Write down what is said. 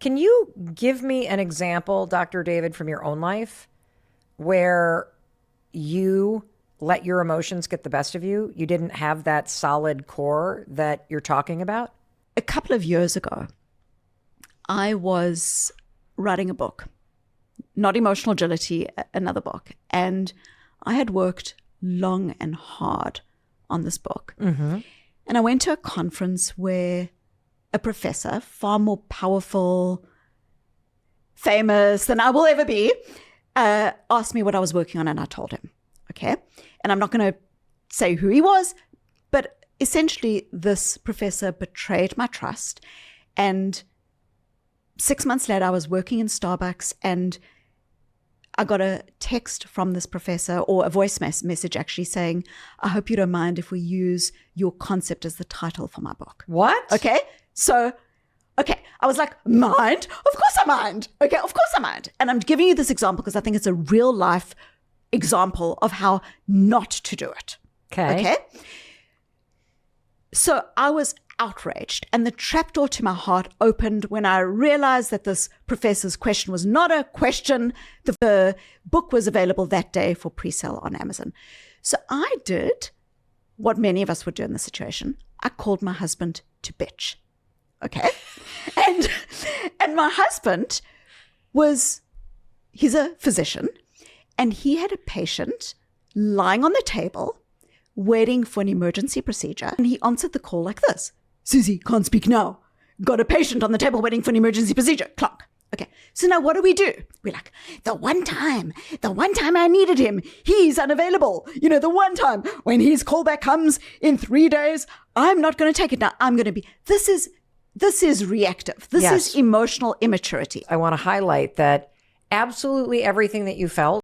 Can you give me an example, Dr. David, from your own life where you let your emotions get the best of you? You didn't have that solid core that you're talking about? A couple of years ago, I was writing a book, not Emotional Agility, another book. And I had worked long and hard on this book. Mm-hmm. And I went to a conference where a professor, far more powerful, famous than I will ever be, asked me what I was working on, and I told him. Okay. And I'm not going to say who he was, but essentially this professor betrayed my trust. And 6 months later, I was working in Starbucks and I got a text from this professor, or a voice message actually, saying, I hope you don't mind if we use your concept as the title for my book. What? Okay. So, I was like, mind? Of course I mind. Okay, of course I mind. And I'm giving you this example because I think it's a real life example of how not to do it. Okay. So I was outraged, and the trapdoor to my heart opened when I realized that this professor's question was not a question. The book was available that day for pre-sale on Amazon. So I did what many of us would do in this situation. I called my husband to bitch. Okay. And my husband he's a physician, and he had a patient lying on the table waiting for an emergency procedure. And he answered the call like this: Susie, can't speak now. Got a patient on the table waiting for an emergency procedure. Clunk. Okay. So now what do? We're like, the one time I needed him, he's unavailable. The one time when his callback comes in 3 days, I'm not going to take it now. I'm going to be, this is reactive. This Yes. is emotional immaturity. I want to highlight that absolutely everything that you felt